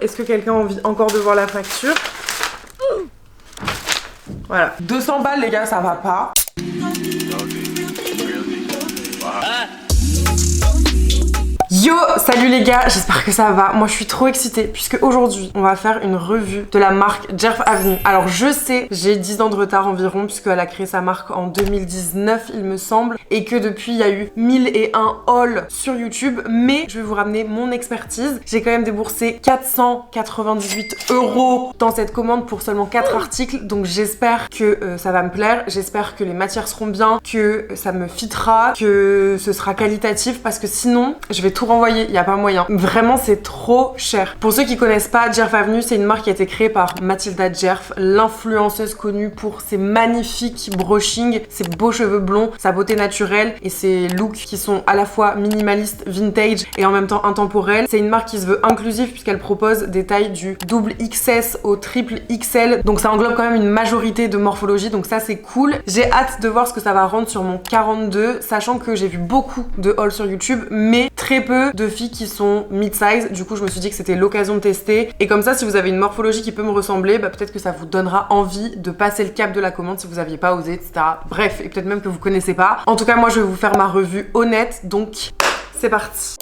Est-ce que quelqu'un a envie encore de voir la facture? Voilà. 200 balles les gars, ça va pas. Yo, salut les gars, j'espère que ça va. Moi je suis trop excitée puisque aujourd'hui on va faire une revue de la marque Jerf Avenue. Alors je sais, j'ai 10 ans de retard environ puisqu'elle a créé sa marque en 2019 il me semble, et que depuis il y a eu 1001 hauls sur YouTube, mais je vais vous ramener mon expertise. J'ai quand même déboursé 498 € dans cette commande pour seulement 4 articles, donc j'espère que ça va me plaire, j'espère que les matières seront bien, que ça me fitera, que ce sera qualitatif, parce que sinon je vais tout renvoyer, il n'y a pas moyen. Vraiment, c'est trop cher. Pour ceux qui connaissent pas, Jerf Avenue, c'est une marque qui a été créée par Mathilda Jerf, l'influenceuse connue pour ses magnifiques brushings, ses beaux cheveux blonds, sa beauté naturelle et ses looks qui sont à la fois minimalistes, vintage et en même temps intemporels. C'est une marque qui se veut inclusive puisqu'elle propose des tailles du double XS au triple XL, donc ça englobe quand même une majorité de morphologie, donc ça c'est cool. J'ai hâte de voir ce que ça va rendre sur mon 42, sachant que j'ai vu beaucoup de hauls sur YouTube, mais très peu de filles qui sont mid-size. Du coup je me suis dit que c'était l'occasion de tester, et comme ça si vous avez une morphologie qui peut me ressembler, bah peut-être que ça vous donnera envie de passer le cap de la commande si vous aviez pas osé, etc. Bref, et peut-être même que vous connaissez pas. En tout cas moi je vais vous faire ma revue honnête, donc c'est parti.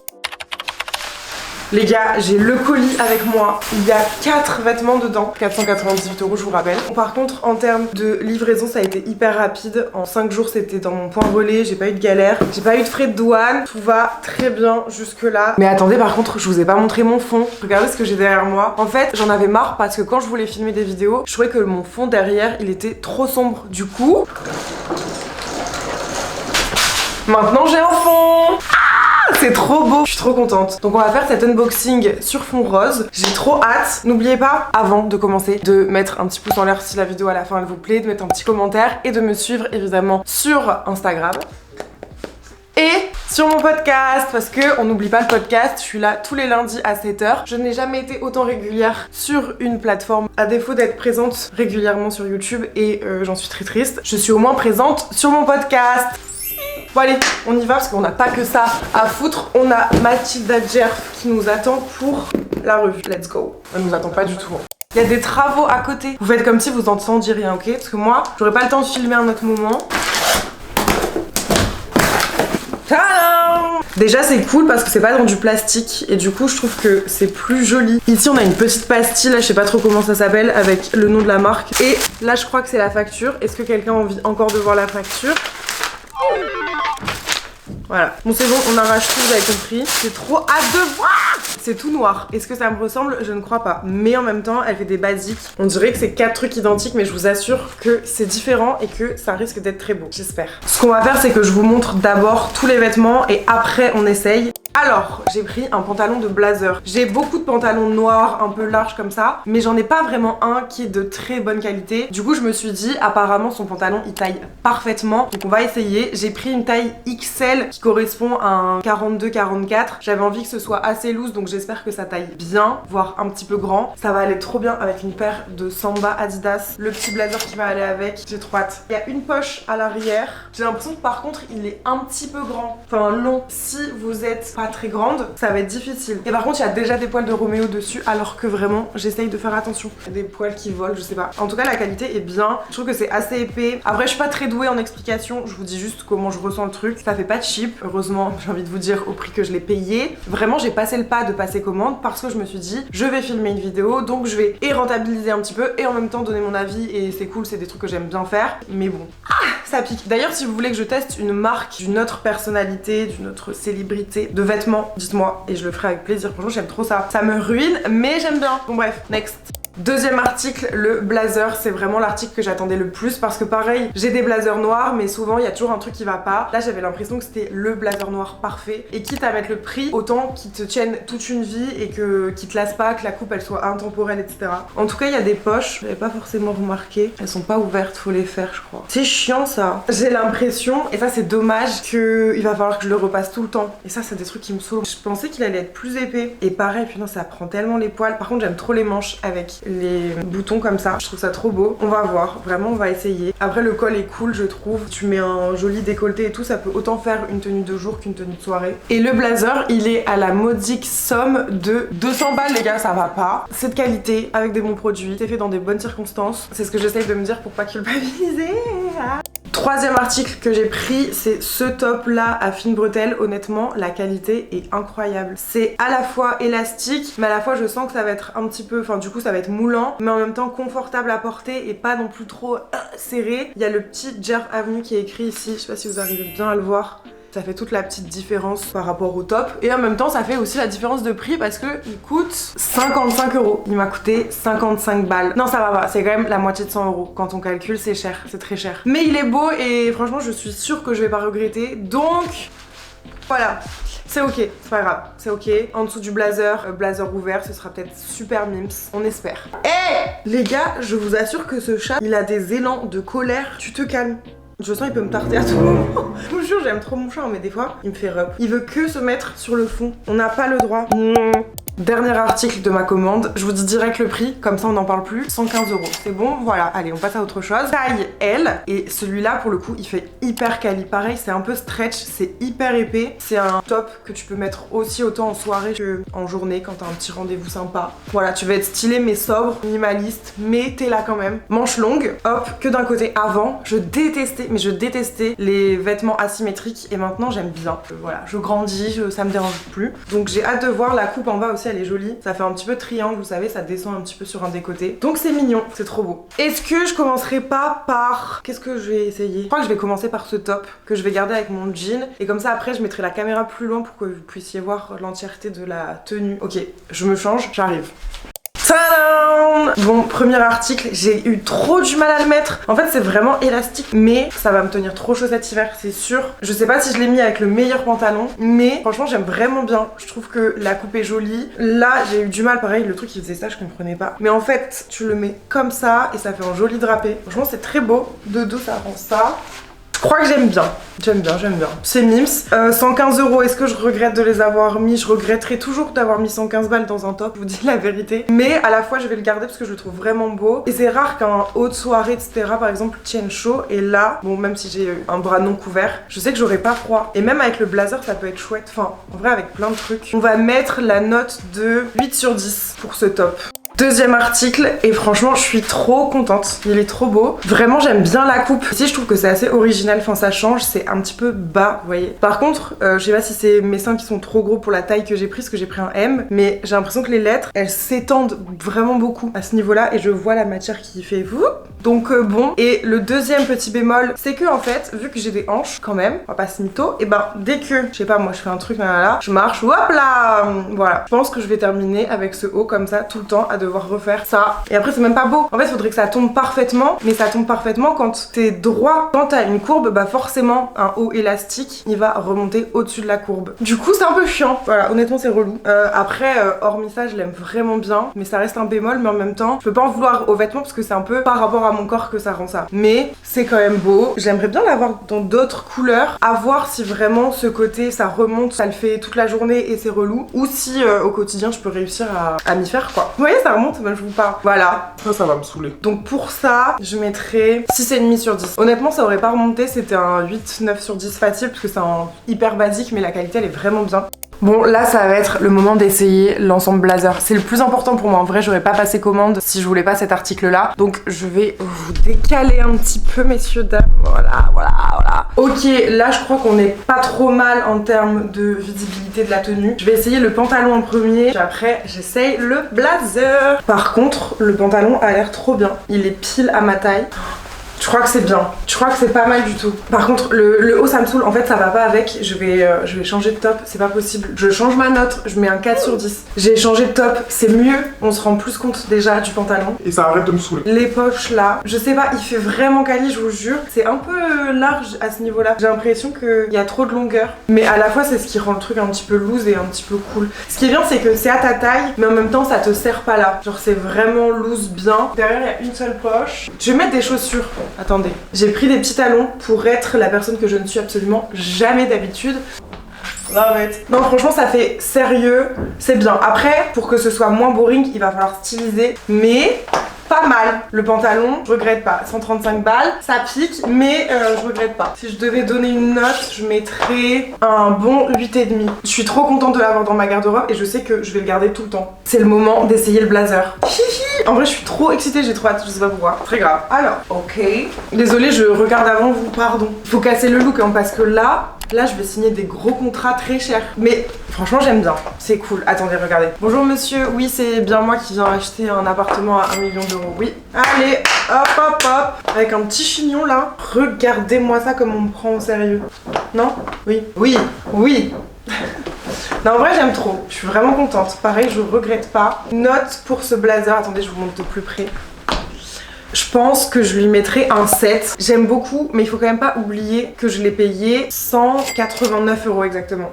Les gars, j'ai le colis avec moi. Il y a 4 vêtements dedans. 498 € je vous rappelle. Par contre, en termes de livraison, ça a été hyper rapide. En 5 jours, c'était dans mon point relais. J'ai pas eu de galère. J'ai pas eu de frais de douane. Tout va très bien jusque là. Mais attendez, par contre, je vous ai pas montré mon fond. Regardez ce que j'ai derrière moi. En fait, j'en avais marre parce que quand je voulais filmer des vidéos, je trouvais que mon fond derrière, il était trop sombre. Du coup, maintenant j'ai un fond. C'est trop beau, je suis trop contente. Donc on va faire cet unboxing sur fond rose. J'ai trop hâte. N'oubliez pas, avant de commencer, de mettre un petit pouce en l'air si la vidéo à la fin elle vous plaît, de mettre un petit commentaire et de me suivre évidemment sur Instagram et sur mon podcast, parce que on n'oublie pas le podcast. Je suis là tous les lundis à 7 h. Je n'ai jamais été autant régulière sur une plateforme, à défaut d'être présente régulièrement sur YouTube, et j'en suis très triste. Je suis au moins présente sur mon podcast. Bon allez, on y va parce qu'on n'a pas que ça à foutre. On a Mathilda Jerf qui nous attend pour la revue. Let's go. Elle nous attend pas du tout. Il y a des travaux à côté. Vous faites comme si vous entendiez rien, ok? Parce que moi, j'aurais pas le temps de filmer un autre moment. Tadam! Déjà c'est cool parce que c'est pas dans du plastique et du coup je trouve que c'est plus joli. Ici on a une petite pastille, là je sais pas trop comment ça s'appelle, avec le nom de la marque. Et là je crois que c'est la facture. Est-ce que quelqu'un a envie encore de voir la facture? Voilà, bon c'est bon, on arrache tout, vous avez compris. J'ai trop hâte de voir. C'est tout noir. Est-ce que ça me ressemble? Je ne crois pas. Mais en même temps, elle fait des basiques. On dirait que c'est 4 trucs identiques, mais je vous assure que c'est différent et que ça risque d'être très beau. J'espère. Ce qu'on va faire, c'est que je vous montre d'abord tous les vêtements et après on essaye. Alors, j'ai pris un pantalon de blazer. J'ai beaucoup de pantalons noirs, un peu larges comme ça, mais j'en ai pas vraiment un qui est de très bonne qualité. Du coup, je me suis dit, apparemment, son pantalon, il taille parfaitement. Donc, on va essayer. J'ai pris une taille XL qui correspond à un 42-44. J'avais envie que ce soit assez loose, donc j'espère que ça taille bien, voire un petit peu grand. Ça va aller trop bien avec une paire de Samba Adidas. Le petit blazer qui va aller avec. J'ai trop hâte. Il y a une poche à l'arrière. J'ai l'impression que par contre, il est un petit peu grand. Enfin, long. Si vous êtes pas très grande, ça va être difficile. Et par contre, il y a déjà des poils de Roméo dessus, alors que vraiment, j'essaye de faire attention. Il y a des poils qui volent, je sais pas. En tout cas, la qualité est bien. Je trouve que c'est assez épais. Après, je suis pas très douée en explication. Je vous dis juste comment je ressens le truc. Ça fait pas cheap. Heureusement, j'ai envie de vous dire au prix que je l'ai payé. Vraiment, j'ai passé le pas de passer commande parce que je me suis dit, je vais filmer une vidéo, donc je vais et rentabiliser un petit peu et en même temps donner mon avis. Et c'est cool, c'est des trucs que j'aime bien faire. Mais bon, ça pique. D'ailleurs, si vous voulez que je teste une marque d'une autre personnalité, d'une autre célébrité de vêtements, dites-moi et je le ferai avec plaisir. Franchement, j'aime trop ça. Ça me ruine, mais j'aime bien. Bon bref, next. Deuxième article, le blazer, c'est vraiment l'article que j'attendais le plus parce que pareil, j'ai des blazers noirs mais souvent il y a toujours un truc qui va pas. Là j'avais l'impression que c'était le blazer noir parfait et quitte à mettre le prix, autant qu'il te tienne toute une vie et qu'il te lasse pas, que la coupe elle soit intemporelle, etc. En tout cas il y a des poches, j'avais pas forcément remarqué, elles sont pas ouvertes, faut les faire je crois. C'est chiant ça. J'ai l'impression, et ça c'est dommage, qu'il va falloir que je le repasse tout le temps. Et ça c'est des trucs qui me saoulent. Je pensais qu'il allait être plus épais. Et pareil, putain ça prend tellement les poils. Par contre j'aime trop les manches avec les boutons comme ça. Je trouve ça trop beau. On va voir, vraiment on va essayer. Après le col est cool je trouve. Tu mets un joli décolleté et tout, ça peut autant faire une tenue de jour qu'une tenue de soirée. Et le blazer, il est à la modique somme de 200 balles les gars, ça va pas. C'est de qualité, avec des bons produits, c'est fait dans des bonnes circonstances. C'est ce que j'essaye de me dire pour pas culpabiliser. Troisième article que j'ai pris, c'est ce top là à fine bretelle. Honnêtement, la qualité est incroyable. C'est à la fois élastique, mais à la fois je sens que ça va être un petit peu, enfin du coup ça va être moulant, mais en même temps confortable à porter et pas non plus trop serré. Il y a le petit Jer Avenue qui est écrit ici, je sais pas si vous arrivez bien à le voir. Ça fait toute la petite différence par rapport au top. Et en même temps, ça fait aussi la différence de prix parce que il coûte 55 €. Il m'a coûté 55 balles. Non, ça va pas. C'est quand même la moitié de 100 €. Quand on calcule, c'est cher. C'est très cher. Mais il est beau et franchement, je suis sûre que je vais pas regretter. Donc, voilà. C'est ok, c'est pas grave, c'est ok. En dessous du blazer, blazer ouvert, ce sera peut-être super mims, on espère. Les gars, je vous assure que ce chat, il a des élans de colère. Tu te calmes. Je sens il peut me tarter à tout moment. Je vous jure j'aime trop mon chat mais des fois il me fait rep. Il veut que se mettre sur le fond. On n'a pas le droit. Dernier article de ma commande, je vous dis direct le prix, comme ça on n'en parle plus, 115 €. C'est bon, voilà, allez on passe à autre chose. Taille L, et celui-là pour le coup il fait hyper quali. Pareil c'est un peu stretch, c'est hyper épais. C'est un top que tu peux mettre aussi autant en soirée que en journée quand t'as un petit rendez-vous sympa. Voilà, tu vas être stylé mais sobre, minimaliste, mais t'es là quand même. Manche longue, hop, que d'un côté avant. Je détestais les vêtements asymétriques et maintenant j'aime bien. Voilà, je grandis, ça me dérange plus. Donc j'ai hâte de voir la coupe en bas aussi. Elle est jolie, ça fait un petit peu triangle, vous savez, ça descend un petit peu sur un des côtés. Donc c'est mignon, c'est trop beau. Est-ce que je commencerai pas par... Qu'est-ce que je vais essayer? Je crois que je vais commencer par ce top que je vais garder avec mon jean. Et comme ça après je mettrai la caméra plus loin pour que vous puissiez voir l'entièreté de la tenue. Ok, je me change, j'arrive. Tadam! Bon, premier article, j'ai eu trop du mal à le mettre. En fait, c'est vraiment élastique, mais ça va me tenir trop chaud cet hiver, c'est sûr. Je sais pas si je l'ai mis avec le meilleur pantalon, mais franchement, j'aime vraiment bien. Je trouve que la coupe est jolie. Là, j'ai eu du mal, pareil, le truc qui faisait ça, je comprenais pas. Mais en fait, tu le mets comme ça et ça fait un joli drapé. Franchement, c'est très beau. De dos, ça rend ça. Je crois que j'aime bien. J'aime bien. C'est mims. 115 €, est-ce que je regrette de les avoir mis? Je regretterai toujours d'avoir mis 115 balles dans un top, je vous dis la vérité. Mais à la fois, je vais le garder parce que je le trouve vraiment beau. Et c'est rare qu'un haut de soirée, etc., par exemple, tienne chaud. Et là, bon, même si j'ai un bras non couvert, je sais que j'aurai pas froid. Et même avec le blazer, ça peut être chouette. Enfin, en vrai, avec plein de trucs. On va mettre la note de 8 sur 10 pour ce top. Deuxième article, et franchement je suis trop contente, il est trop beau. Vraiment j'aime bien la coupe. Ici je trouve que c'est assez original, enfin ça change, c'est un petit peu bas, vous voyez. Par contre, je sais pas si c'est mes seins qui sont trop gros pour la taille que j'ai prise, parce que j'ai pris un M, mais j'ai l'impression que les lettres, elles s'étendent vraiment beaucoup à ce niveau-là, et je vois la matière qui fait vous. Donc bon, et le deuxième petit bémol, c'est que en fait, vu que j'ai des hanches quand même, on va pas se mytho, et ben dès que, je sais pas moi, je fais un truc là, je marche, hop là, voilà. Je pense que je vais terminer avec ce haut comme ça tout le temps à devoir refaire ça. Et après c'est même pas beau. En fait, il faudrait que ça tombe parfaitement, mais ça tombe parfaitement quand t'es droit. Quand t'as une courbe, bah forcément un haut élastique, il va remonter au-dessus de la courbe. Du coup, c'est un peu chiant. Voilà, honnêtement, c'est relou. Après, hormis ça, je l'aime vraiment bien, mais ça reste un bémol, mais en même temps, je peux pas en vouloir aux vêtements parce que c'est un peu par rapport à mon corps que ça rend ça. Mais c'est quand même beau. J'aimerais bien l'avoir dans d'autres couleurs, à voir si vraiment ce côté ça remonte, ça le fait toute la journée et c'est relou, ou si au quotidien je peux réussir à m'y faire quoi. Vous voyez, ça remonte, ben, je vous parle. Voilà. Ça va me saouler. Donc pour ça, je mettrais 6,5 sur 10. Honnêtement, ça aurait pas remonté, c'était un 8-9 sur 10 facile parce que c'est un hyper basique, mais la qualité elle est vraiment bien. Bon, là ça va être le moment d'essayer l'ensemble blazer. C'est le plus important pour moi. En vrai, j'aurais pas passé commande si je voulais pas cet article là. Donc je vais vous décaler un petit peu, messieurs, dames. Voilà. Ok, là je crois qu'on est pas trop mal en termes de visibilité de la tenue. Je vais essayer le pantalon en premier, puis après j'essaye le blazer. Par contre, le pantalon a l'air trop bien. Il est pile à ma taille. Je crois que c'est bien, je crois que c'est pas mal du tout. Par contre le haut ça me saoule, en fait ça va pas avec. Je vais changer de top, c'est pas possible. Je change ma note, je mets un 4 sur 10. J'ai changé de top, c'est mieux, on se rend plus compte déjà du pantalon. Et ça arrête de me saouler. Les poches là, je sais pas, il fait vraiment quali, je vous jure. C'est un peu large à ce niveau là. J'ai l'impression qu'il y a trop de longueur. Mais à la fois c'est ce qui rend le truc un petit peu loose et un petit peu cool. Ce qui est bien c'est que c'est à ta taille, mais en même temps ça te serre pas là. Genre c'est vraiment loose bien. Derrière il y a une seule poche. Je vais mettre des chaussures. Attendez, j'ai pris des petits talons pour être la personne que je ne suis absolument jamais d'habitude. love it. Non, franchement, ça fait sérieux, c'est bien. Après, pour que ce soit moins boring, il va falloir styliser, mais pas mal. Le pantalon, je regrette pas. 135 balles, ça pique, mais je regrette pas. Si je devais donner une note, je mettrais un bon 8,5. Je suis trop contente de l'avoir dans ma garde-robe et je sais que je vais le garder tout le temps. C'est le moment d'essayer le blazer. Hihi. En vrai, je suis trop excitée, j'ai trop hâte, je sais pas pourquoi. Très grave. Alors, ok. Désolée, je regarde avant vous, pardon. Faut casser le look, hein, parce que là, je vais signer des gros contrats très chers. Mais franchement, j'aime bien. C'est cool. Attendez, regardez. Bonjour monsieur. Oui, c'est bien moi qui viens acheter un appartement à 1 million d'euros. Oui. Allez, hop, hop, hop. Avec un petit chignon là. Regardez-moi ça comme on me prend au sérieux. Non? Oui. Oui. Oui. Non, en vrai, j'aime trop. Je suis vraiment contente. Pareil, je regrette pas. Note pour ce blazer. Attendez, je vous montre de plus près. Je pense que je lui mettrai un 7. J'aime beaucoup, mais il faut quand même pas oublier que je l'ai payé 189 € exactement.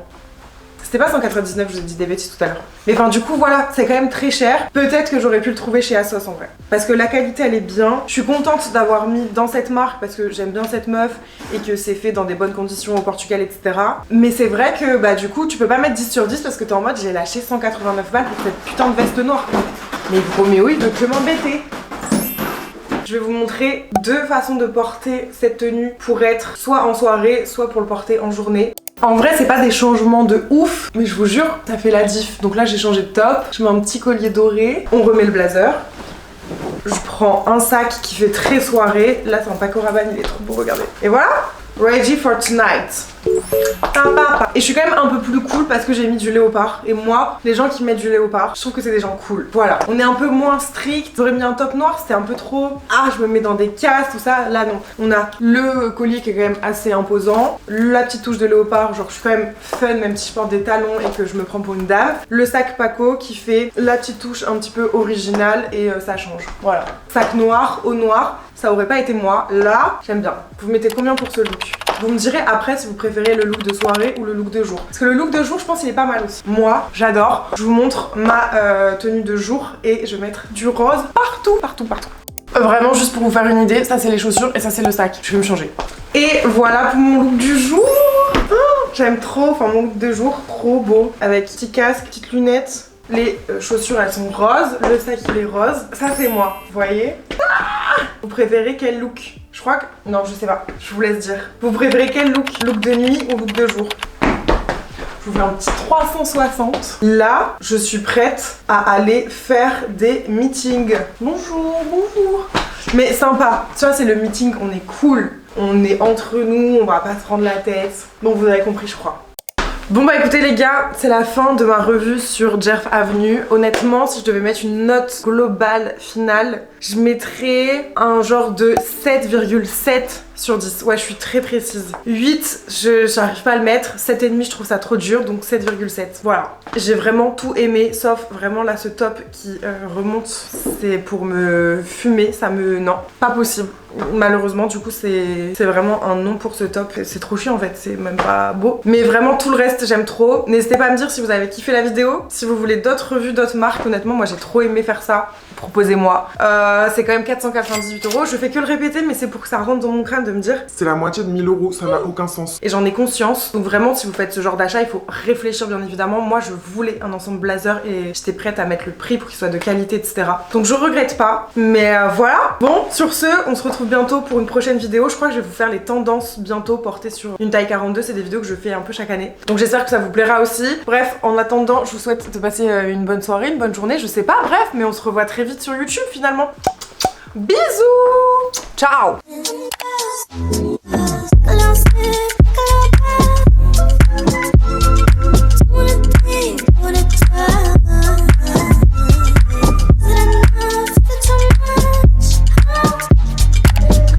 C'était pas 199, je vous ai dit des bêtises tout à l'heure. Mais enfin, du coup, voilà, c'est quand même très cher. Peut-être que j'aurais pu le trouver chez ASOS en vrai. Parce que la qualité, elle est bien. Je suis contente d'avoir mis dans cette marque parce que j'aime bien cette meuf et que c'est fait dans des bonnes conditions au Portugal, etc. Mais c'est vrai que, bah, du coup, tu peux pas mettre 10 sur 10 parce que t'es en mode j'ai lâché 189 balles pour cette putain de veste noire. Mais Roméo, il veut que m'embêter. Je vais vous montrer deux façons de porter cette tenue pour être soit en soirée, soit pour le porter en journée. En vrai, c'est pas des changements de ouf, mais je vous jure, ça fait la diff. Donc là, j'ai changé de top, je mets un petit collier doré, on remet le blazer. Je prends un sac qui fait très soirée. Là, c'est un Paco Rabanne, il est trop beau, regardez. Et voilà, ready for tonight. Et je suis quand même un peu plus cool parce que j'ai mis du léopard. Et moi, les gens qui mettent du léopard, je trouve que c'est des gens cool. Voilà, on est un peu moins strict. J'aurais mis un top noir, c'était un peu trop. Ah, je me mets dans des cases, tout ça. Là, non. On a le collier qui est quand même assez imposant. La petite touche de léopard, genre je suis quand même fun, même si je porte des talons et que je me prends pour une dame. Le sac Paco qui fait la petite touche un petit peu originale et ça change. Voilà. Sac noir, au noir. Ça aurait pas été moi. Là, j'aime bien. Vous mettez combien pour ce look? Vous me direz après si vous préférez le look de soirée ou le look de jour. Parce que le look de jour, je pense il est pas mal aussi. Moi, j'adore. Je vous montre ma tenue de jour et je vais mettre du rose partout, partout, partout. Vraiment, juste pour vous faire une idée, ça c'est les chaussures et ça c'est le sac. Je vais me changer. Et voilà pour mon look du jour. Oh, j'aime trop, enfin mon look de jour, trop beau. Avec petit casque, petites lunettes. Les chaussures elles sont roses, le sac il est rose. Ça c'est moi, vous voyez. Vous préférez quel look? Je crois que... Non, je sais pas. Je vous laisse dire. Vous préférez quel look? Look de nuit ou look de jour? Je vous fais un petit 360. Là, je suis prête à aller faire des meetings. Bonjour, bonjour. Mais sympa. Tu vois, c'est le meeting, on est cool. On est entre nous, on va pas se prendre la tête. Donc vous avez compris, je crois. Bon bah écoutez les gars, c'est la fin de ma revue sur Jerf Avenue. Honnêtement, si je devais mettre une note globale finale, je mettrais un genre de 7,7 sur 10. Ouais, je suis très précise. 8, j'arrive pas à le mettre. 7,5, je trouve ça trop dur, donc 7,7. Voilà. J'ai vraiment tout aimé, sauf vraiment là ce top qui remonte. C'est pour me fumer, ça me... Non, pas possible. Malheureusement, du coup, c'est vraiment un non pour ce top. C'est trop chiant en fait, c'est même pas beau. Mais vraiment, tout le reste, j'aime trop. N'hésitez pas à me dire si vous avez kiffé la vidéo. Si vous voulez d'autres revues, d'autres marques, honnêtement, moi j'ai trop aimé faire ça. Proposez-moi. C'est quand même 498 €. Je fais que le répéter, mais c'est pour que ça rentre dans mon crâne de me dire. C'est la moitié de 1000 €, ça n'a aucun sens. Et j'en ai conscience. Donc vraiment, si vous faites ce genre d'achat, il faut réfléchir bien évidemment. Moi, je voulais un ensemble blazer et j'étais prête à mettre le prix pour qu'il soit de qualité, etc. Donc je regrette pas. Mais voilà. Bon, sur ce, on se retrouve bientôt pour une prochaine vidéo. Je crois que je vais vous faire les tendances bientôt portées sur une taille 42. C'est des vidéos que je fais un peu chaque année. Donc j'espère que ça vous plaira aussi. Bref, en attendant, je vous souhaite de passer une bonne soirée, une bonne journée. Je sais pas, bref, mais on se revoit très vite sur YouTube finalement. Bisous. Ciao.